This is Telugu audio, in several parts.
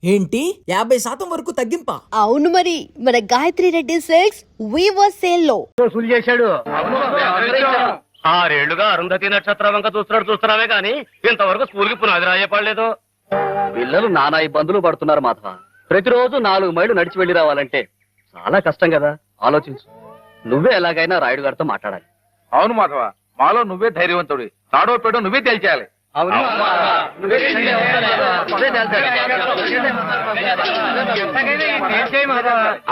ఏంటి 50% వరకు తగ్గింపా? అవును మరి, మన Gayatri Reddy silks weaver sale లో చేశాడు. 6 ఏళ్లుగా అరుంధతి నక్షత్రం వంక చూస్తున్నావే గాని ఇంతవరకు స్కూల్ కి పునాది రాయపడలేదు. పిల్లలు నానా ఇబ్బందులు పడుతున్నారు మాధవ. ప్రతిరోజు 4 మైళ్ళు నడిచి వెళ్లి రావాలంటే చాలా కష్టం కదా. ఆలోచించు. నువ్వే ఎలాగైనా రాయుడు గారితో మాట్లాడాలి. అవును మాధవ, మాలో నువ్వే ధైర్యవంతుడి. తాడో పేడో నువ్వే తేల్చేయాలి.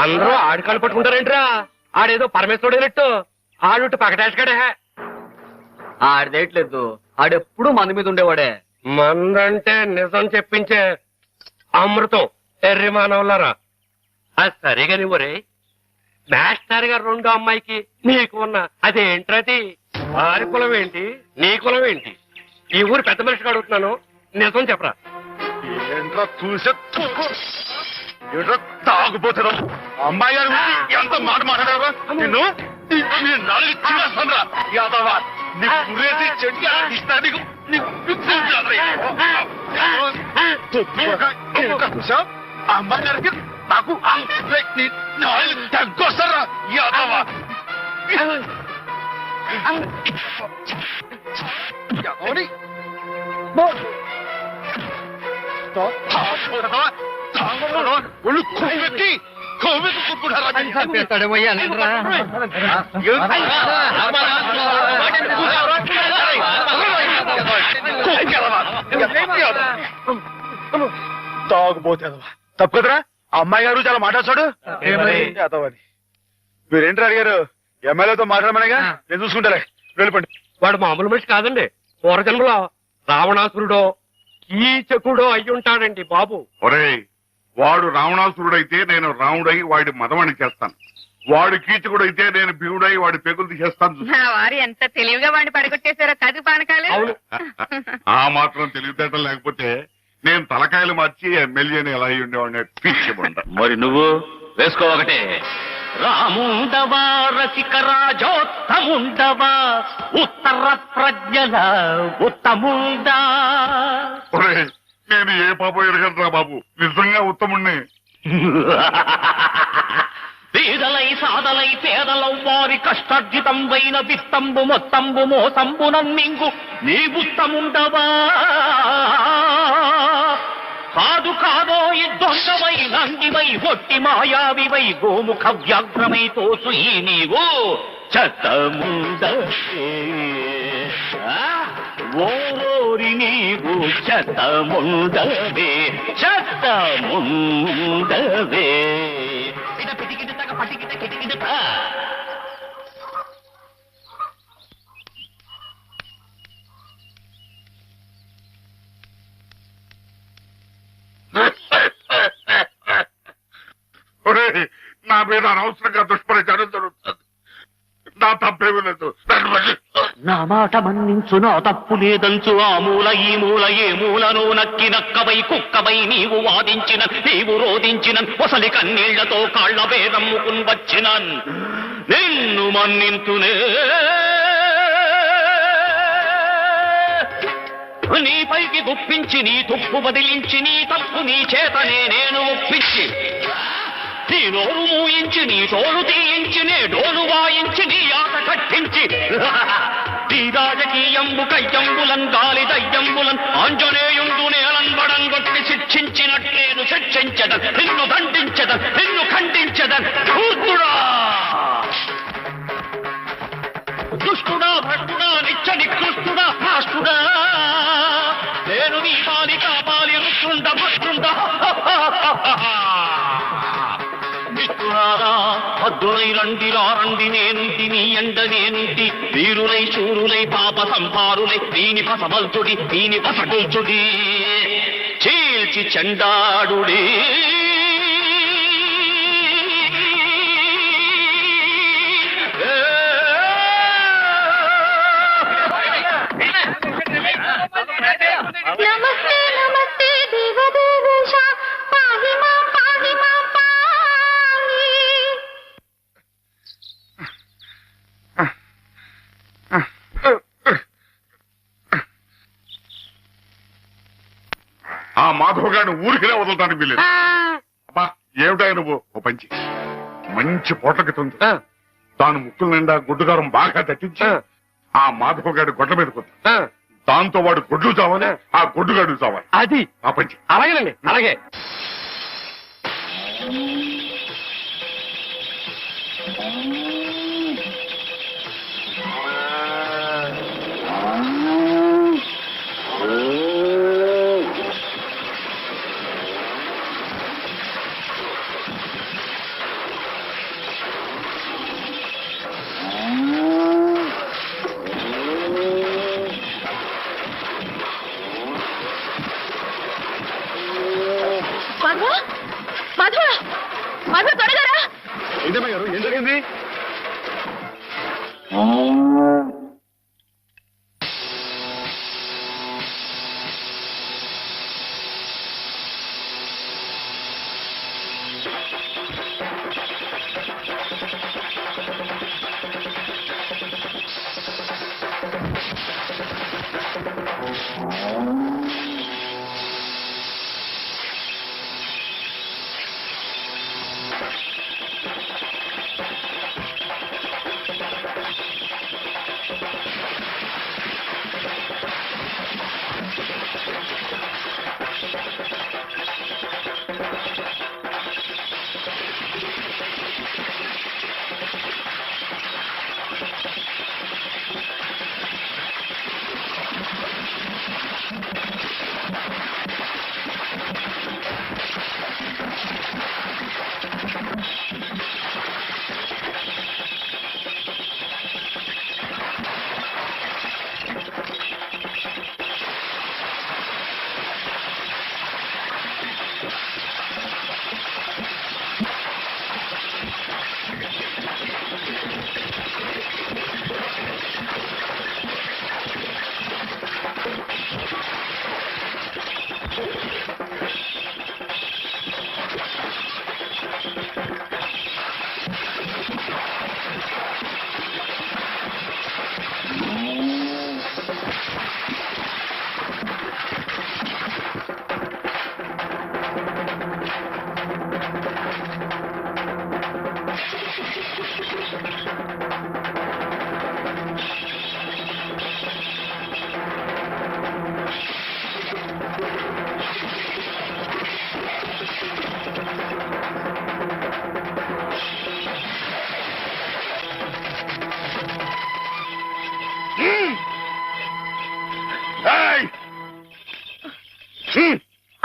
అందరూ ఆడికాళ్ళు పట్టుకుంటారేంట్రా? ఆడేదో పరమేశ్వరుడైనట్టు ఆడుట్టు పకటేసుకడే. ఆడదేయట్లేదు, ఆడెప్పుడు మంది మీద ఉండేవాడే. మందంటే నిజం చెప్పించే అమృతం. ఎర్రి మానవులారా, అది సరిగా నువ్వురే. మాస్టర్ గారు 2 అమ్మాయికి నీకు ఉన్న అదేంట్రది? వారి కులం ఏంటి, నీ కులం ఏంటి? ఈ ఊరు పెద్ద మనిషిగా అడుగుతున్నాను, నిజం చెప్పరా. ఏంట్రా చూసే తాగుపోతారు. అమ్మాయి గారు ఎంత మాట మాట్లాడారా నిన్ను? యాదవ అమ్మాయి గారికి నాకు తగ్గొస్తారా యాదవ? ఒళ్ళు కొవ్వెక్కి తాగుపోతే తప్పు కదరా. అమ్మాయి గారు చాలా మాట్లాడతాడు. మీరేంటి అడిగారు? ఎమ్మెల్యేతో మాట్లాడమనేగా, నేను చూసుకుంటాలే. వెళ్ళిపోండి. వాడు మామూలు మనిషి కాదండి. పూర్వజన్మలో రావణాసురుడో కీచకుడో అయ్యుంటాడండి బాబు. ఒరేయ్, వాడు రావణాసురుడైతే నేను రాముడై వాడి మదమని చేస్తాను. వాడు కీచకుడైతే నేను భీముడై వాడి పెగులు తీసేస్తాను. వారు ఎంత తెలివిగా వాడిని పడగొట్టేశారో కదు పానకాలు. ఆ మాత్రం తెలివితేటలు లేకపోతే నేను తలకాయలు మార్చి ఎమ్మెల్యేని ఎలా అయి ఉండేవాడిని. పిచ్చిబండ. మరి నువ్వు వేసుకో ఒకటే. రాముండవా రసిక రాజోత్తముండవా ఉత్తర ప్రజ్ఞల ఉత్తముండా. ఒరేయ్, నేను ఏ పాపం ఎరగనరా బాబు, నిజంగా ఉత్తముణ్ణి. పేదలై సాదలై పేదలౌ వారి కష్టార్జితం వైన విత్తంబు మొత్తంబు మోసంబు నమ్మింగు నీ ఉత్తముండవా. కాదు కాదో దొంగవై నందివై ఒట్టి మాయావివై గోముఖ వ్యాఘ్రమై తోసు ఈ నీవు చెత్తముండవే. ఓరి నీవు చెత్తముండవే, చెత్తముండవే. ఒరేయ్, నా మీద అనవసరంగా దుష్ప్రచారం జరుగుతుంది. నా తప్పేమీ లేదు. నా మాట మన్నించు, నా తప్పు లేదంచు. ఆ మూల ఈ మూల ఏ మూలను నక్కి నక్కవై కుక్కవై నీవు వాదించిన, నీవు రోధించిన ఒసలి కన్నీళ్లతో కాళ్ల వేదమ్ముకుని వచ్చిన నిన్ను మన్నింతునే. నీపైకి గుప్పించి నీ తుప్పు బదిలించి నీ తప్పు నీ చేతనే నేను ఒప్పించి నీ నోరు మూయించి నీ తోడు తీయించి నే డోలు వాయించి నీ ఆట కట్టించి నీ రాజకీయంబు కయ్యంబులన్ గాలి దయ్యంబులన్ ఆంజనేయుండు నేలంబడంగొట్టి శిక్షించినట్లేను శిక్షించదన్, నిన్ను దండించదన్, నిన్ను ఖండించదన్. ధూర్తుడా, దుష్టుడా, భ్రష్టుడా, నిత్య నికృష్టుడా, రాష్ట్రుడా, నేను నీ బాలిక బాలి రుష్టుండ భ్రష్టుండ. హద్దులై రండి రారండి నేనుంటి నీ ఎండ నేనుంటి వీరులై శూరులై పాప సంహారులై దీని పసబల్చుడి దీని పసగుల్చుడి చీల్చి చెండాడుడి. నమస్తే నమస్తే దేవదేవేశ పాహి మాం పాహి మాం పాహి. ఆ మాధవ మాధవగాడిని ఊరికినే వదలటానికి వీలేదు. అబ్బా ఏమిటా నువ్వు ఓ పంచి మంచి పోట్లకి తుంది తాను ముక్కుల నిండా గుడ్డుగారం బాగా దట్టించి ఆ మాధవగాడి గొడ్ల మీద కొద్ది దాంతో వాడు గొడ్లు చావాలి, ఆ గొడ్డుగాడు చావాలి. అది ఆ పంచి అలాగేనండి, అలాగే. మాధవ మాధవ మాధవ త్వరగా రా. ఏంటమ్మా గారు ఏం జరిగింది?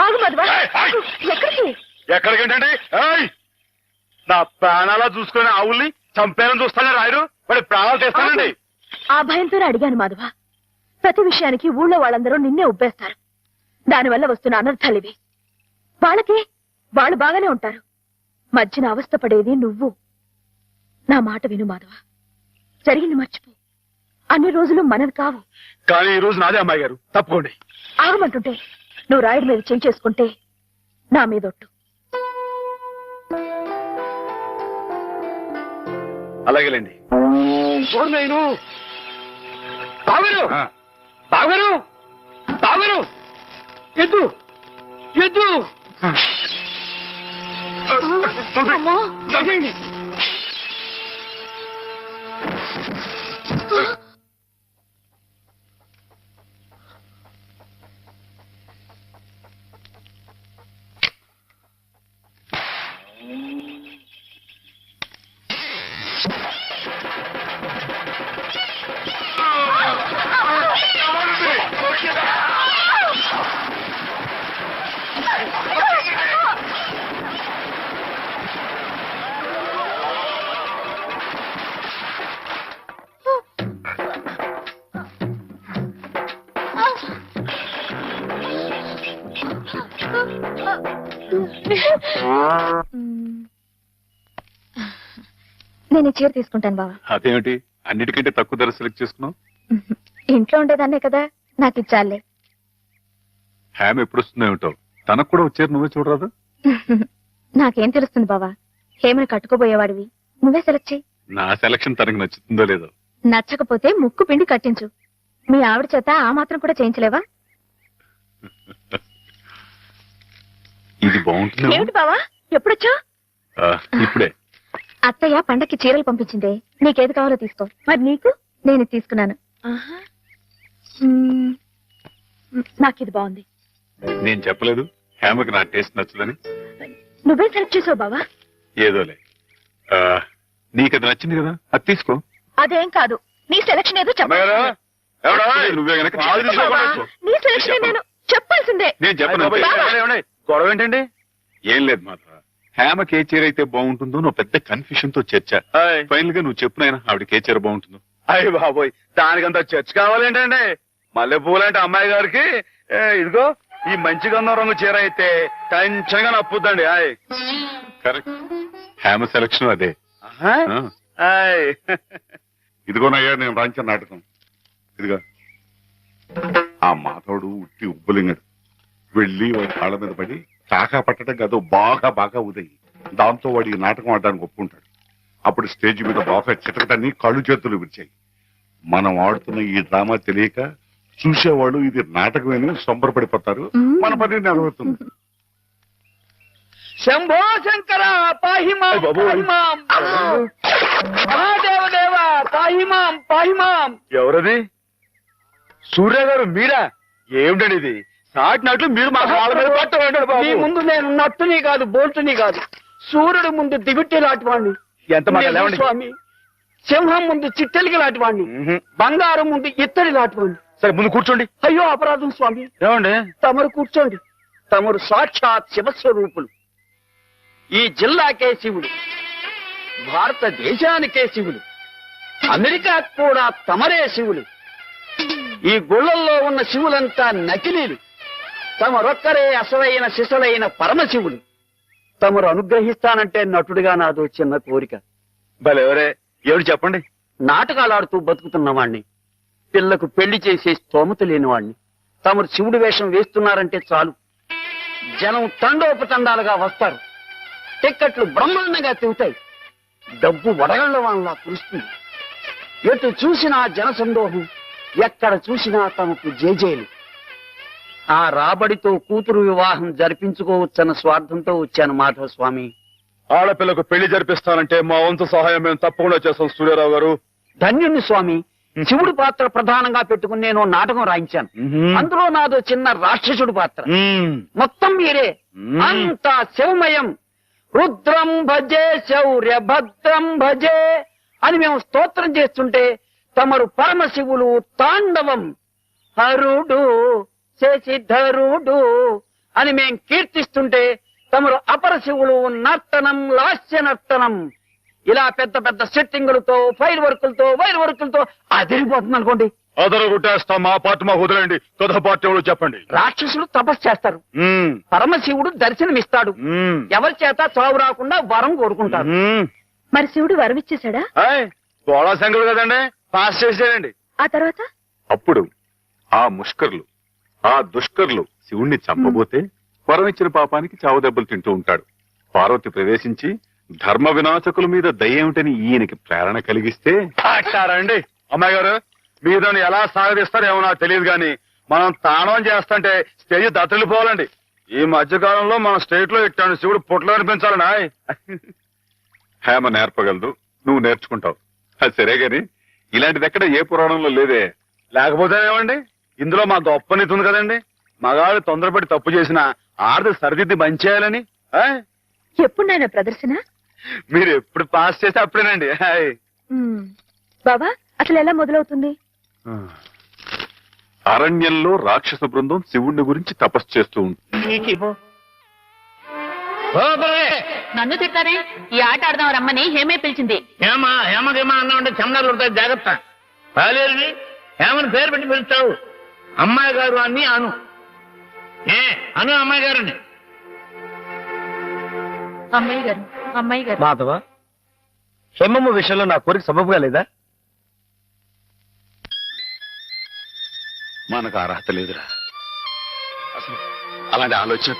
ఆగు మాధవ. ఎక్కడికి? ఎక్కడికేంటండి? నా ప్రాణాలా చూసుకుని ఆవుల్ని చంపేయాలని చూస్తానే రాయరు, వాడి ప్రాణాలు తెస్తానండి. ఆ భయంతోనే అడిగాను మాధవ. ప్రతి విషయానికి ఊళ్ళో వాళ్ళందరూ నిన్నే ఉబ్బేస్తారు. దానివల్ల వస్తున్న అనర్థాలివి. వాళ్ళకి వాళ్ళు బాగానే ఉంటారు, మధ్యన అవస్థ పడేది నువ్వు. నా మాట విను మాధవ, జరిగింది మర్చిపో. అన్ని రోజులు మనవి కావు. కానీ ఈ రోజు నాదే అమ్మాయి గారు, తప్పుకోండి. ఆగమంటుంటే నువ్వు రాయుడి మీద చేయి చేసుకుంటే నా మీదొట్టు. అలాగేలేండి. నేను తాగరు తాగరు తాగరు ఎద్దు ఎద్దు నేను ఈ చీర తీసుకుంటాను బావా. అదేమిటి అన్నిటికంటే తక్కువ ధర సెలెక్ట్ చేసుకున్నావు? ఇంట్లో ఉండేదాన్నే కదా, నాకు ఇచ్చాలే. హ్యామ్ ఎప్పుడు వస్తుందో ఏమిటో, తనకు కూడా వచ్చారు, నువ్వే చూడరాదు? నాకేం తెలుస్తుంది బావా, హేమని కట్టుకోబోయేవాడివి, నువ్వే సెలెక్ట్ చేయి. నా సెలక్షన్ తనకు నచ్చుతుందో లేదో. నచ్చకపోతే ముక్కు పిండి కట్టించు. మీ ఆవిడ చేత ఆ మాత్రం కూడా చేయించలేవా? ఇది బాగుంటుంది ఏమిటి బావా ఎప్పుడొచ్చా? ఇప్పుడే. అత్తయ్య పండక్కి చీరలు పంపించిందే, నీకేది కావాలో తీసుకో. మరి నీకు? నేను ఇది తీసుకున్నాను. నాకు ఇది బాగుంది. నేను చెప్పలేదు హేమకి నా టేస్ట్ నచ్చదని. నువ్వే సెలెక్ట్ చేసావు బావా. ఏదోలే, నీకు అది నచ్చింది కదా, అది తీసుకో. అదేం కాదు, నీ సెలక్షన్ ఏదో అమ్మాయి గారు, చెప్పాలి. ఎవడా? నువ్వే గనక పాలు తీసుకోకుండా నీ సెలక్షన్ నేను చెప్పాల్సిందే. నేను చెప్పను. గొడవ ఏంటండి? ఏం లేదు మాత్రం హేమకి ఏ చీర అయితే బాగుంటుందో నువ్వు పెద్ద కన్ఫ్యూషన్ తో చర్చ. ఫైనల్ గా నువ్వు చెప్పు నాయనా, ఆవిడకి ఏ చీర బాగుంటుందో. అయ్యి బాబోయ్, దానికంత చర్చ కావాలేంటండి? మల్లె పూలంటే అమ్మాయి గారికి ఇదిగో ఈ మంచి గంధం రంగు చీర అయితే టెన్షన్ గా నప్పుద్దండి. కరెక్ట్, హేమ సెలక్షన్ అదే. ఆ. ఆయ్ ఇదిగోనయ్యా నేను రాంచిన నాటకం. ఇదిగా ఆ మాధవుడు ఉట్టి ఉబ్బులింగడు వెళ్ళి వాడి కాళ్ళ మీద పడి కాకా పట్టడం కాదు, బాగా బాగా ఉదయి. దాంతో వాడి ఈ నాటకం ఆడడానికి ఒప్పుకుంటాడు. అప్పుడు స్టేజ్ మీద బాగా చిటకటాన్ని కళ్ళు చేతులు విరిచాయి. మనం ఆడుతున్న ఈ డ్రామా తెలియక చూసేవాళ్ళు ఇది నాటకమేని సంబరపడిపోతారు. మన పని నెరవేరుతుంది. శంభో శంకర పాహిమాం పాహిమాం, మహాదేవదేవ పాహిమాం పాహిమాం. ఎవరది? సూర్య గారు మీరా? ఏమిటండి ఇది? సాటినట్లు మీరు మా కాళ్ళ మీద పట్టండి మీ బాబు. ముందు నేను నట్టుని కాదు బోల్టుని కాదు, సూర్యుడు ముందు దివిట్టి లాంటి వాణ్ణి. ఎంత మాట లేవండి. స్వామి, సింహం ముందు చిట్టెలికి లాంటి వాణ్ణి, బంగారం ముందు ఇత్తడి లాంటి వాణ్ణి. సరే ముందు కూర్చోండి. అయ్యో అపరాధం స్వామి. ఏమండి? తమరు కూర్చోండి. తమరు సాక్షాత్ శివస్వరూపులు. ఈ జిల్లాకే శివుడు, భారతదేశానికే శివుడు, అమెరికా కూడా తమరే శివులు. ఈ గుళ్ళల్లో ఉన్న శివులంతా నకిలీలు. తమరొక్కరే అసలైన శిశులైన పరమశివుడు. తమరు అనుగ్రహిస్తానంటే నటుడిగా నాదో చిన్న కోరిక. భలేవరే, ఎవరు చెప్పండి. నాటకాలాడుతూ బతుకుతున్నవాణ్ణి, పిల్లకు పెళ్లి చేసే స్తోమత లేనివాణ్ణి. తమరు శివుడి వేషం వేస్తున్నారంటే చాలు, జనం తండోపతండాలుగా వస్తారు. టిక్కెట్లు బ్రహ్మాండంగా తిరుగుతాయి. డబ్బు వడగళ్ల వాళ్ళ కురుస్తుంది. ఎటు చూసినా జనసందోహం, ఎక్కడ చూసినా తమకు జేజేలు. ఆ రాబడితో కూతురు వివాహం జరిపించుకోవచ్చన్న స్వార్థంతో వచ్చాను మాధవ స్వామి. ఆడపిల్లకు పెళ్లి జరిపిస్తానంటే మా వంతు సహాయం మేము తప్పకుండా చేస్తాం సూర్యారావు గారు. ధన్యుణ్ణి స్వామి. శివుడి పాత్ర ప్రధానంగా పెట్టుకుని నేను నాటకం రాయించాను. అందులో నాదో చిన్న రాక్షసుడి పాత్ర. మొత్తం మీరే, అంతా శివమయం. రుద్రం భజే శౌర్య భద్రం భజే అని మేము స్తోత్రం చేస్తుంటే తమరు పరమశివులు తాండవం. హరుడు శశిధరుడు అని మేం కీర్తిస్తుంటే తమరు అపరశివులు నర్తనం లాస్య నర్తనం. ఇలా పెద్ద పెద్ద సెట్టింగులతో ఫైర్ వర్కులతో వైర్ వర్కులతో అదిరిపోతుంది అనుకోండి. అదరు కొట్టేస్తాం. మా పార్టీ మాకు వదిలేండి. కొత్త పార్టీ ఎవరు చెప్పండి. రాక్షసులు తపస్సు చేస్తారు, పరమశివుడు దర్శనమిస్తాడు. ఎవరి చేత చావు రాకుండా వరం కోరుకుంటారు. మరి శివుడు వరమిచ్చేశాడా? గోళా శంకరుడు కదండి, పాస్ చేసేయండి. ఆ తర్వాత అప్పుడు ఆ ముష్కర్లు, ఆ దుష్కర్లు శివుణ్ణి చంపబోతే వరం ఇచ్చిన పాపానికి చావు దెబ్బలు తింటూ ఉంటాడు. పార్వతి ప్రవేశించి ధర్మ వినాశకుల మీద దయ్యేమిటని ఈయనకి ప్రేరణ కలిగిస్తే అంటారండి. అమ్మాయి గారు, మీరు ఎలా సాగదీస్తారో ఏమో నాకు తెలియదు కానీ మనం తాణం చేస్తుంటే స్టేజ్ దత్తలిపోవాలండి. ఈ మధ్యకాలంలో మన స్టేట్ లో ఇట్టాను శివుడు పుట్లో అనిపించాలండి. హేమ నేర్పగలదు, నువ్వు నేర్చుకుంటావు. అది సరే గాని ఇలాంటిది ఎక్కడ ఏ పురాణంలో లేదే. లేకపోతే ఏమండి, ఇందులో మా గొప్ప నీతి ఉంది కదండి. మగాడు తొందరపడి తప్పు చేసిన ఆడది సరిదిద్ది మంచేయాలని. ఎప్పుడు నాయన ప్రదర్శన? మీరు ఎప్పుడు పాస్ చేస్తే అప్పుడేనండి. బాబా అసలు ఎలా మొదలవుతుంది? అరణ్యంలో రాక్షస బృందం శివుణ్ణి గురించి తపస్సు చేస్తూ ఉంటుంది. నన్ను తిట్టారే? ఈ ఆట ఆడదాం రమ్మని హేమే పిలిచింది. హేమకేమా అన్నా ఉంటే చెమడాలు ఉంటాయి, జాగ్రత్త. పాలేరుని హేమని పేరు పెట్టి పిలుస్తావు. అమ్మాయి గారు అని అను. అను అమ్మాయి గారిని. అమ్మాయి గారు, అమ్మాయి గారు. మాధవ, హేమమ్మ విషయంలో నా కోరిక సబబుగా లేదా? మనకు అర్హత లేదురా. అసలు అలాంటి ఆలోచన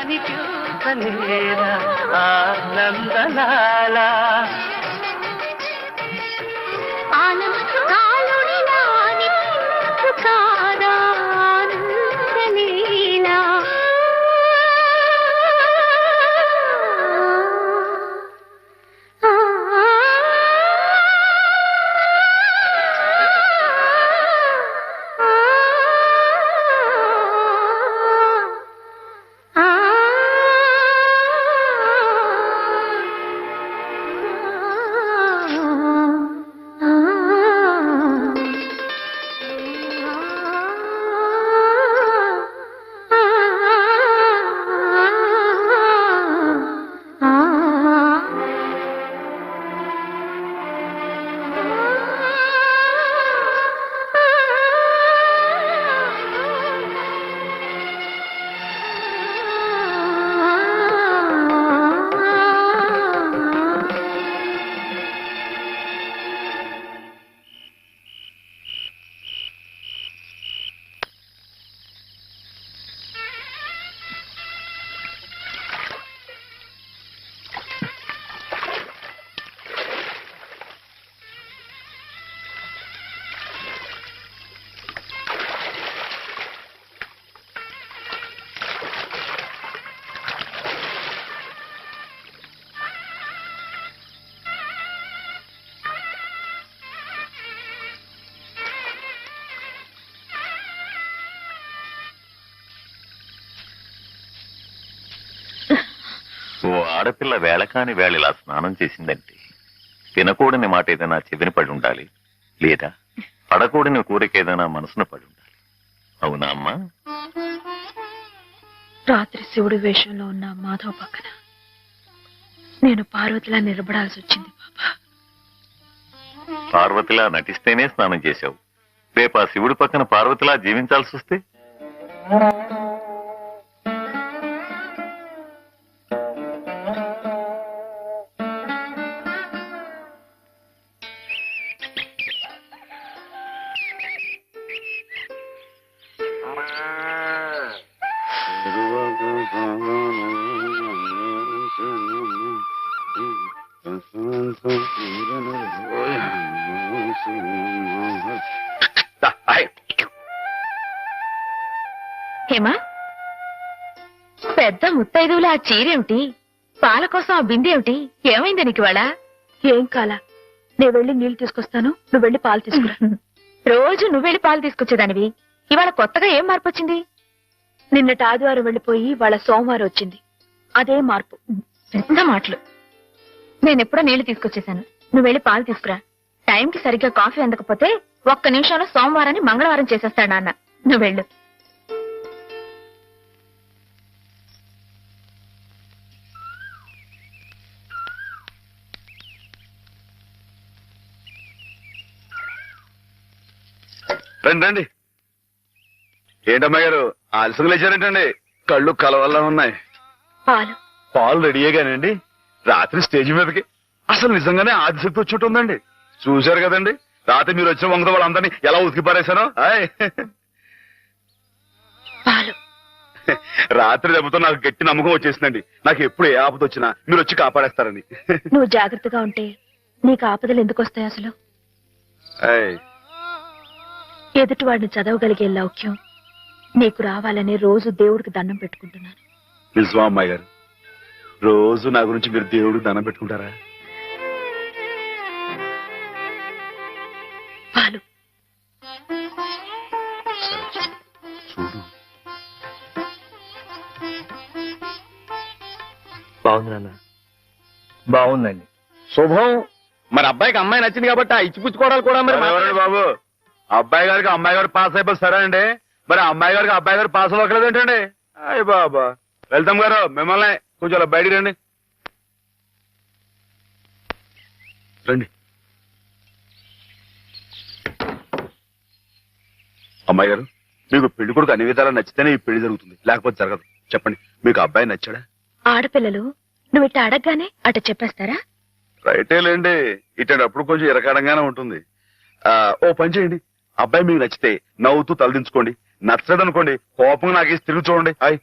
అని చూపలేరా ఆనందలాల ఓ ఆడపిల్ల వేళ కాని వేళ ఇలా స్నానం చేసిందంటే తినకూడని మాట ఏదైనా చెవిని పడి ఉండాలి, లేదా పడకూడని కోరికేదైనా మనసున పడి ఉండాలి. అవునా అమ్మా? రాత్రి శివుడి వేషంలో ఉన్న మాధవ్ పక్కన నేను పార్వతిలా నిలబడాల్సి వచ్చింది బాబా. పార్వతిలా నటిస్తేనే స్నానం చేశావు, రేపు ఆ శివుడి పక్కన పార్వతిలా జీవించాల్సి వస్తే? హేమా, పెద్ద ముత్తైదువులు ఆ చీరేమిటి, పాల కోసం ఆ బిందెమిటి, ఏమైంది నీకు ఇవాళ? ఏం కాలా, నేను వెళ్ళి నీళ్లు తీసుకొస్తాను, నువ్వు వెళ్ళి పాలు తీసుకురా. రోజు నువ్వెళ్ళి పాలు తీసుకొచ్చేదానివి, ఇవాళ కొత్తగా ఏం మార్పు వచ్చింది? నిన్నటి ఆదివారం వెళ్ళిపోయి వాళ్ళ సోమవారం వచ్చింది, అదే మార్పు. పెద్ద మాటలు. నేనెప్పుడో నీళ్లు తీసుకొచ్చేసాను, నువ్వు వెళ్ళి పాలు తీసుకురా. టైంకి సరిగ్గా కాఫీ అందకపోతే ఒక్క నిమిషంలో సోమవారాన్ని మంగళవారం చేసేస్తాడు నాన్న. నువ్వు వెళ్ళు. రండి రండి. ఏంటమ్మా గారు ఆలస్యం లేచారేంటండి? కళ్ళు కలవల్లా ఉన్నాయి. పాలు పాలు రెడీయేగానండి. రాత్రి స్టేజ్ మీదకి అసలు నిజంగానే ఆదిశక్తి వచ్చి ఉందండి. చూశారు కదండి రాత్రి మీరు వచ్చిన వంగతో వాళ్ళందరినీ ఎలా ఉతికి పారేశానో. పాలు రాత్రి దెబ్బతో నాకు గట్టి నమ్మకం వచ్చేసిందండి. నాకు ఎప్పుడు ఏ ఆపద వచ్చినా మీరు వచ్చి కాపాడేస్తారని. నువ్వు జాగ్రత్తగా ఉంటే నీకు ఆపదలు ఎందుకు వస్తాయి అసలు? ఎదుటివాడిని చదవగలిగే లౌక్యం నీకు రావాలని రోజు దేవుడికి దండం పెట్టుకుంటున్నాను. నిజమా అమ్మాయి గారు? రోజు నా గురించి మీరు దేవుడికి దండం పెట్టుకుంటారా? పాలు చూడు. బాగుంది నాన్న, బాగుందండి. శుభం. మరి అబ్బాయికి అమ్మాయి నచ్చింది కాబట్టి ఆ ఇచ్చిపుచ్చుకోవడాలు కూడా మరి ఎవరండి బాబు? అబ్బాయి గారికి అమ్మాయి గారు పాస్ అయిపోయి సరే అండి, మరి అమ్మాయి గారికి అబ్బాయి గారు పాస్ అవ్వట్లేదు ఏంటండి? అయ్య బాబా. వెళ్తాం గారు, మిమ్మల్ని కొంచెం అలా బయటికి రండి. రండి. అమ్మాయి గారు, మీకు పెళ్లి కొడుకు అన్ని విధాలా నచ్చితేనే ఈ పెళ్లి జరుగుతుంది, లేకపోతే జరగదు. చెప్పండి, మీకు అబ్బాయి నచ్చాడా? ఆడపిల్లలు నువ్వు ఇట్ట అడగగానే అట చెప్పేస్తారా? రైటే లేండి, ఇటప్పుడు కొంచెం ఇరకాడంగానే ఉంటుంది. ఓ పని చేయండి, అబ్బాయి మీకు నచ్చితే నవ్వుతూ తలదించుకోండి, నచ్చదనుకోండి కోపంగా నాకు తిరిగి చూడండి. హాయ్.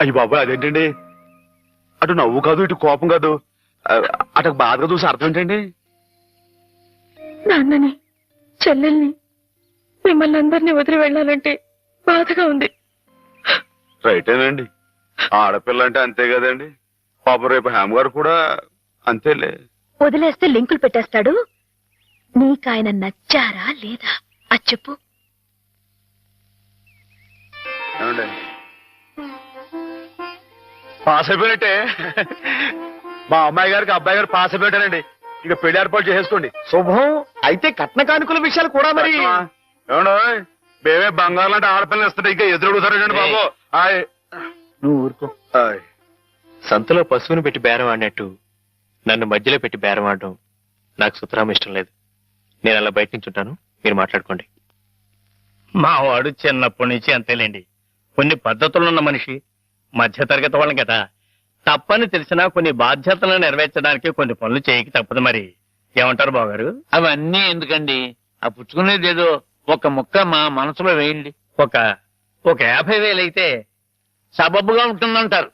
అయ్యి బాబు అదేంటండి? అటు నవ్వు కాదు, ఇటు కోపం కాదు, అటు బాధగా చూసి అర్థం ఏంటండి? నాన్నని, చెల్లెల్ని, మిమ్మల్ని అందరినీ వదిలి వెళ్ళాలంటే బాధగా ఉంది. రైటేనండి, ఆడపిల్ల అంటే అంతే కదండి. పాప రేపు హేమ గారు కూడా అంతేలే. వదిలేస్తే లింకులు పెట్టేస్తాడు. నీకాయన నచ్చారా లేదా అది చెప్పు. ఏమండి పాస్ అయిపోయినట్టే. మా అమ్మాయి గారికి అబ్బాయి గారు పాస్ అయిపోయారండి. ఇక పెళ్లి ఏర్పాటు చేసేసుకోండి. శుభం. అయితే కట్న కానుకల విషయాలు కూడా మరి. ఏమండో మేమే బంగారం లాంటి ఆడపిల్లలు ఇస్తుంటే ఇంకా ఎదురడుగుతారండి బాబు. నువ్వు ఊరుకో. సంతలో పశువుని పెట్టి బేరం ఆడినట్టు నన్ను మధ్యలో పెట్టి బేరం ఆడడం నాకు సుతరాం ఇష్టం లేదు. నేను అలా బయట నుంచి ఉంటాను, మీరు మాట్లాడుకోండి. మా వాడు చిన్నప్పటి నుంచి అంతేలేండి. కొన్ని పద్ధతులున్న మనిషి, మధ్యతరగతి వాళ్ళం కదా. తప్పని తెలిసినా కొన్ని బాధ్యతలను నెరవేర్చడానికి కొన్ని పనులు చేయక తప్పదు. మరి ఏమంటారు బావగారు? అవన్నీ ఎందుకండి, ఆ పుచ్చుకునేది ఏదో ఒక ముక్క మా మనసులో వేయండి. ఒక 50,000 అయితే సబబుగా ఉంటుందంటారు.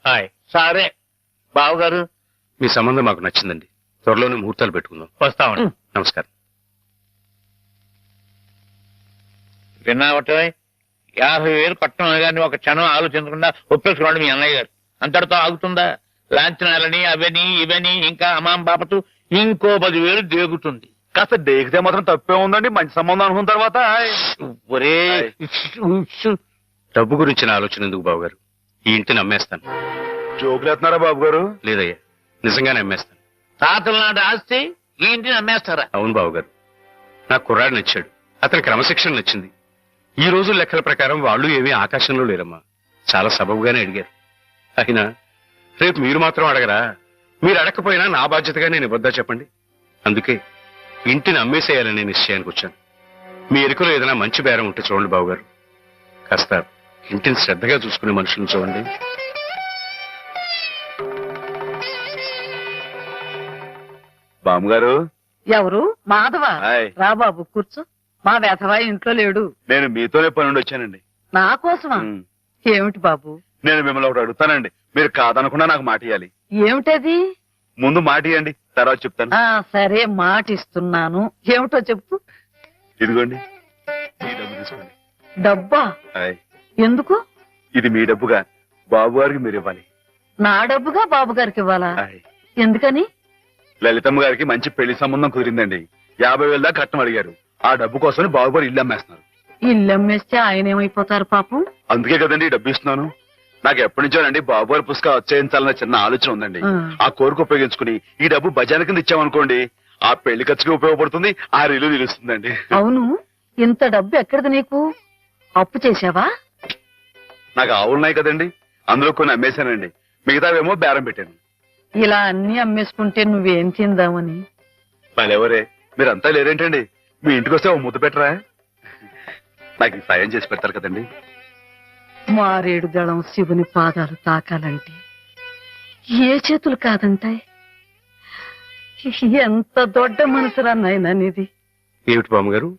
సరే బావగారు, మీ సంబంధం మాకు నచ్చిందండి. త్వరలోనే ముహూర్తాలు పెట్టుకుందాం. వస్తామండి. నమస్కారం. విన్నావట 50,000 కట్టడం కానీ ఒక క్షణం ఆలోచించకుండా ఒప్పేసుకున్నాడు మీ అన్నయ్య గారు. అంతటితో ఆగుతుందా? లాంఛనాలని అవని ఇవని ఇంకా అమాం బాపతు ఇంకో 10,000 దేగుతుంది. కాస్త దేగితే మాత్రం తప్పే ఉందండి. మంచి సంబంధం అనుకున్న తర్వాత ఒరే డబ్బు గురించిన ఆలోచన ఎందుకు బావగారు? ఈ ఇంటిని అమ్మేస్తాను. జోకులేస్తున్నారా బాబు గారు? లేదయ్యా, నిజంగానే అమ్మేస్తాను. తాతల నాటి ఆస్తి ఈ ఇంటిని అమ్మేస్తారా? అవును బావగారు, నాకు కుర్రాడు నచ్చాడు. అతని క్రమశిక్షణ నచ్చింది. ఈ రోజు లెక్కల ప్రకారం వాళ్ళు ఏమీ ఆకాశంలో లేరమ్మా. చాలా సబబుగానే అడిగారు. అయినా రేపు మీరు మాత్రం అడగరా? మీరు అడగకపోయినా నా బాధ్యతగా నేను ఇవ్వద్దా చెప్పండి. అందుకే ఇంటిని అమ్మేసేయాలనే నిశ్చయానికి వచ్చాను. మీ ఎరుకలో ఏదైనా మంచి బేరం ఉంటే చూడండి బావగారు. కాస్త ఇంటిని శ్రద్ధగా చూసుకునే మనుషులను చూడండి. బామ్మగారు. ఎవరు? మాధవ. రా బాబు కూర్చో. మా వెధవా ఇంట్లో లేడు. నేను మీతోనే పని నుండి వచ్చానండి. నా కోసమా? ఏమిటి బాబు? నేను మిమ్మల్ని ఒకటి అడుగుతానండి, మీరు కాదనకుండా నాకు మాట ఇవ్వాలి. ఏమిటది? ముందు మాట ఇవ్వండి, తర్వాత చెప్తాను. సరే మాట ఇస్తున్నాను. ఏమిటో చెప్పు. ఇదిగోండి ఈ డబ్బు తీసుకోండి. డబ్బా? ఎందుకు? ఇది మీ డబ్బుగా బాబు గారికి మీరు ఇవ్వాలి. నా డబ్బుగా బాబు గారికి ఇవ్వాలా? ఎందుకని? లలితమ్మ గారికి మంచి పెళ్లి సంబంధం కుదిరిందండి. 50,000 దాకా కట్నం అడిగారు. ఆ డబ్బు కోసం బాబు గారు ఇల్లు అమ్మేస్తున్నారు. ఇల్లు అమ్మేస్తే ఆయన ఏమైపోతారు పాపం? అందుకే కదండి ఈ డబ్బు ఇస్తున్నాను. నాకు ఎప్పటి నుంచోనండి బాబు గారి పుస్తకం వచ్చేయించాలన్న చిన్న ఆలోచన ఉందండి. ఆ కోరిక ఉపయోగించుకుని ఈ డబ్బు బజార్ కింద ఇచ్చామనుకోండి, ఆ పెళ్లి ఖర్చుకి ఉపయోగపడుతుంది, ఆ ఇల్లు నిలుస్తుందండి. అవును, ఇంత డబ్బు ఎక్కడిది నీకు? అప్పు చేశావా? నాకు ఆవులున్నాయి కదండి, అందులో కొన్ని అమ్మేశానండి. మిగతావేమో బేరం పెట్టాను. ఇలా అన్ని అమ్మేసుకుంటే నువ్వేం తిందామని. మళ్ళెవరే మీరంతా లేరేంటండి? మీ ఇంటికి వస్తే ఓ ముద్ద పెట్టరా? నాకు ఈ సాయం చేసి పెడతారు కదండి. మారేడు దళం శివుని పాదాలు తాకాలంటే ఏ చేతులు కాదంటాయి? ఎంత దొడ్డ మనసురా నాయనా నీది. ఏమిటి బామ్మగారు,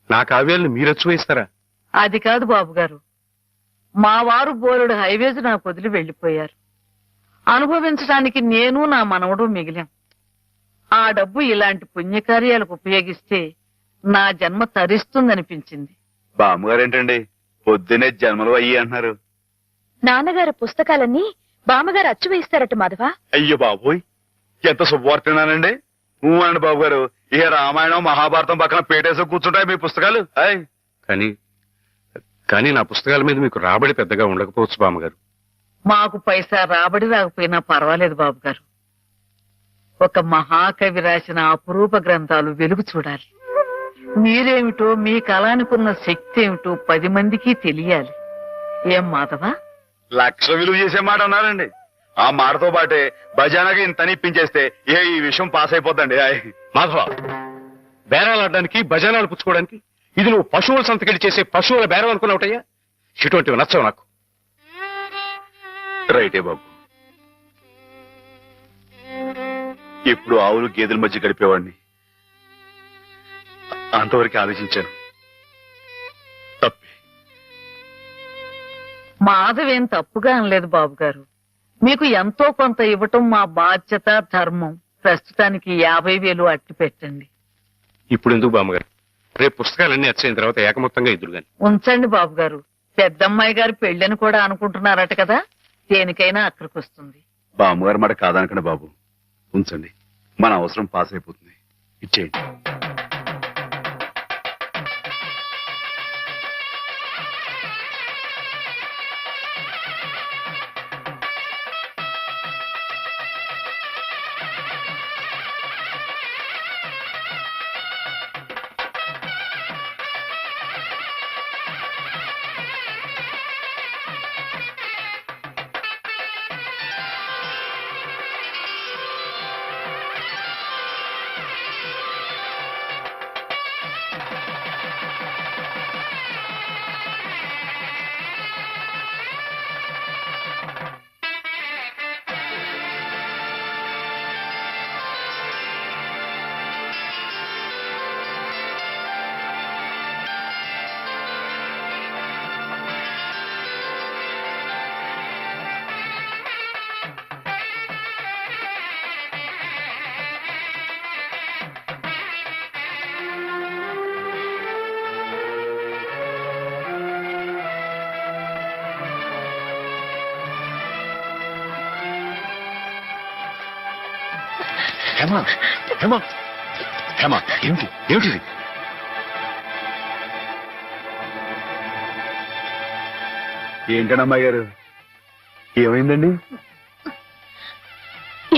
నా కావ్యాలను మీరు వచ్చి వేస్తారా? అది కాదు బాబు గారు, మా వారు బోరుడు హైవేస్ నాకు వదిలి వెళ్లిపోయారు. అనుభవించడానికి నేను నా మనవడు మిగిలాం. ఆ డబ్బు ఇలాంటి పుణ్యకార్యాలకు ఉపయోగిస్తే నా జన్మ తరిస్తుందనిపించింది. బామ్మగారేంటండి పొద్దునే జన్మలు అయ్యి అంటున్నారు? నాన్నగారు పుస్తకాలన్నీ బామ్మగారు అచ్చు వేయిస్తారట మాధవ. అయ్యో బాబోయ్, ఎంత శుభవార్తనానండి. నువ్వు అండి బాబు గారు, ఏ రామాయణం మహాభారతం పక్కన పేటేసో కూర్చుంటాయి మీ పుస్తకాలు. కానీ నా పుస్తకాల మీద మీకు రాబడి పెద్దగా ఉండకపోవచ్చు బామ్మగారు. మాకు పైసా రాబడి రాకపోయినా పర్వాలేదు బాబు గారు. ఒక మహాకవి రాసిన అపురూప గ్రంథాలు వెలుగు చూడాలి. మీరేమిటో, మీ కళానికున్న శక్తి ఏమిటో 10 మందికి తెలియాలి. ఏం మాధవా? 1,00,000 విలువ చేసే మాట అన్నారండి. ఆ మాటతో పాటే బజానాకి ఇంత ఇప్పించేస్తే ఈ విషయం పాస్ అయిపోద్దండి. మాధవ, బేరాలు ఆడడానికి భజనాలు పుచ్చుకోవడానికి ఇది నువ్వు పశువుల సంతకెళ్ళి చేసే పశువుల బేరం అనుకున్నావుటయ్యా? ఇటువంటివి నచ్చవు నాకు. రైటే బాబు, ఇప్పుడు ఆవులు గేదెల మధ్య గడిపేవాడిని. అంతవరకు ఆలోచించాను. తప్పే. మాధవేం తప్పుగా అనలేదు బాబు గారు. మీకు ఎంతో కొంత ఇవ్వటం మా బాధ్యత, ధర్మం. ప్రస్తుతానికి 50,000 అట్టి పెట్టండి. ఇప్పుడు ఎందుకు బామ్మగారు? రేపు పుస్తకాలన్నీ వచ్చేసిన తర్వాత ఏకమొత్తంగా ఇద్దరు గాని ఉంచండి బాబు గారు. పెద్దమ్మాయి గారి పెళ్ళని కూడా అనుకుంటున్నారట కదా, దేనికైనా అక్కడికి వస్తుంది. బామ్మగారు మాట కాదనకండి బాబు, ఉంచండి. మన అవసరం పాస్ అయిపోతుంది, ఇచ్చేయండి. హేమా హేమా హేమా ఏమిటి ఏమిటిది? ఏంటండి అమ్మాయి గారు, ఏమైందండి?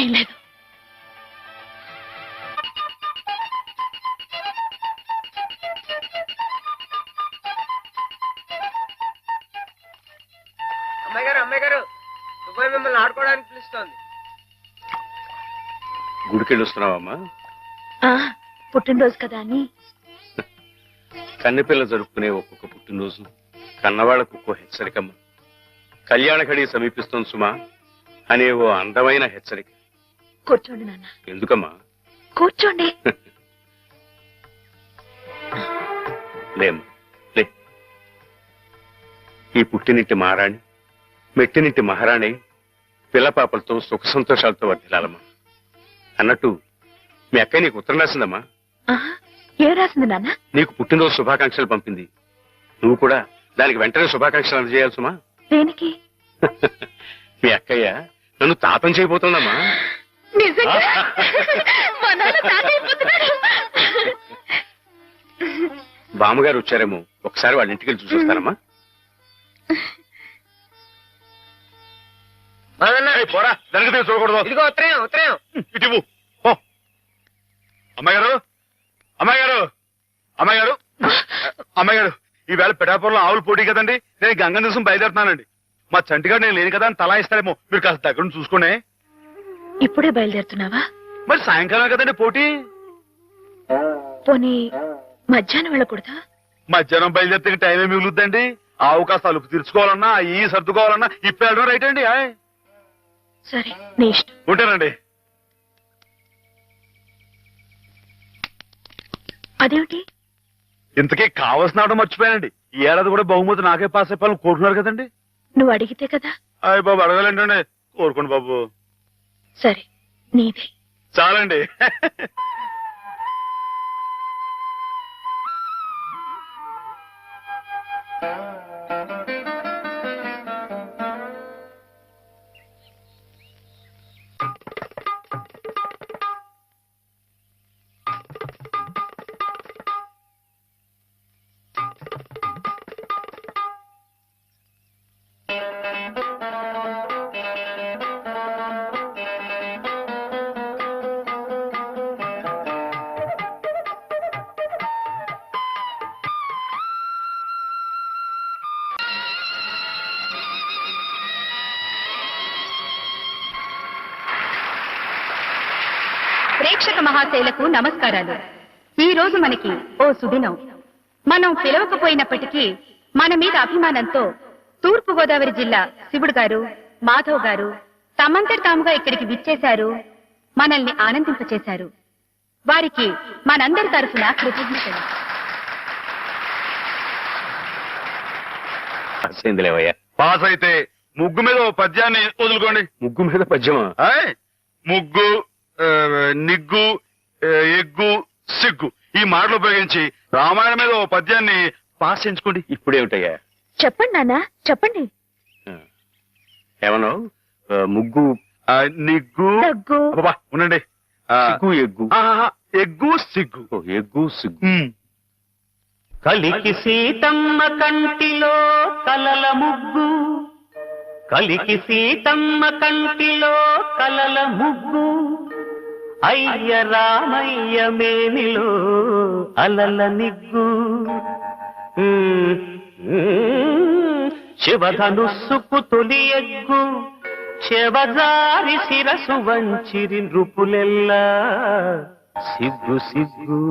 ఏం లేదు. అమ్మాయి గారు దుబాయ్ మిమ్మల్ని ఆడుకోవడానికి పిలుస్తోంది. గుడికెళ్ళి వస్తున్నావమ్మా? పుట్టినరోజు కదా అని. కన్నెపిల్ల జరుపుకునే ఒక్కొక్క పుట్టినరోజు కన్నవాళ్లకు ఒక్కో హెచ్చరికమ్మ. కళ్యాణ ఘడి సమీపిస్తుంది సుమా అనే ఓ అందమైన హెచ్చరిక. కూర్చోండి నాన్న. ఎందుకమ్మా? కూర్చోండి. లేమ్మా లే. ఈ పుట్టినింటి మహారాణి, మెట్టినింటి మహారాణి పిల్లపాపలతో సుఖ సంతోషాలతో వర్ధిల్లాలమ్మా. అన్నట్టు మీ అక్కయ్య నీకు ఉత్తరం రాసిందమ్మా. ఏం రాసింది నాన్న? నీకు పుట్టినరోజు శుభాకాంక్షలు పంపింది. నువ్వు కూడా దానికి వెంటనే శుభాకాంక్షలు అందజేయాలి సుమా. దేనికి? మీ అక్కయ్య నన్ను తాతం చేయబోతుందమ్మా. బామ్మగారు వచ్చారేమో, ఒకసారి వాళ్ళ ఇంటికి వెళ్ళి చూసొస్తారమ్మా. పోరా, దానికి చూడకూడదు. ఇదిగో ఉత్తరం ఉత్తరం. ఇటు అమ్మాయి గారు, అమ్మాయి గారు, అమ్మాయి గారు, అమ్మాయి గారు, ఈవేళ పిఠాపురంలో ఆవులు పోటీ కదండి. నేను గంగ దివసం బయలుదేరుతున్నానండి. మా చంటిగాడు నేను లేని కదా అని తలా ఇస్తారేమో, మీరు కాస్త దగ్గర నుంచి చూసుకోండి. ఇప్పుడే బయలుదేరుతున్నావా? మరి సాయంకాలం కదండి పోటీ. పోనీ మధ్యాహ్నం వెళ్ళకూడదా? మధ్యాహ్నం బయలుదేరితే టైం ఏమి మిగులుద్దండి. ఆవు కాస్త అలుపు తీర్చుకోవాలన్నా, ఈ సర్దుకోవాలన్నా ఇప్పుడు వెళ్ళడం రైట్ అండి. సరే, నీ ఇష్టం. ఉంటానండి. అదేమిటి? ఇంతకీ కావాల్సిన ఆవడం మర్చిపోయానండి. ఈ ఏడాది కూడా బహుమతి నాకే పాస్ అయిపోవాలని కోరుకున్నారు కదండి. నువ్వు అడిగితే కదా. అయ్య బాబు, అడగాలంటే కోరుకోండి బాబు. సరే, నీదే చాలండి. ప్రేక్షక మహాశైలకు నమస్కారాలు. ఈ రోజు మనకి ఓ సుదినం. మనం పిలవకపోయినప్పటికీ మన మీద అభిమానంతో తూర్పు గోదావరి జిల్లా శివుడు గారు, మాధవ్ గారు తమంతటి తాముగా ఇక్కడికి విచ్చేశారు, మనల్ని ఆనందింపచేశారు. వారికి మనందరి తరఫున కృతజ్ఞతలు. లేవయ్యా, పాస్ అయితే ముగ్గు మీద ఓ పద్యాన్ని వదులుకోండి. ముగ్గు మీద పద్యమా? ముగ్గు, నిగ్గు, ఎగ్గు, సిగ్గు ఈ మాటలు ఉపయోగించి రామాయణం మీద ఓ పద్యాన్ని పాస్ చేయించుకోండి. ఇప్పుడేమిటయ్యా? చెప్పండి నాన్న, చెప్పండి. ఏమన్నావు? ముగ్గు, నిగ్గు, అబ్బా, ఉండండి. సిగ్గు, ఎగ్గు. ఎగ్గు, సిగ్గు. ఎగ్గు, సిగ్గు. కలికి సీతమ్మ కంటిలో కలల ముగ్గు, కలికి సీతమ్మ కంటిలో కలల ముగ్గు, అయ్య రామయ్య మేనిలో అలల నిగ్గు, శివధనుస్సుకు తొలి ఎగ్గు, శివజారి శిరసు వంచిరి నృపులెల్లా సిగ్గు సిగ్గు.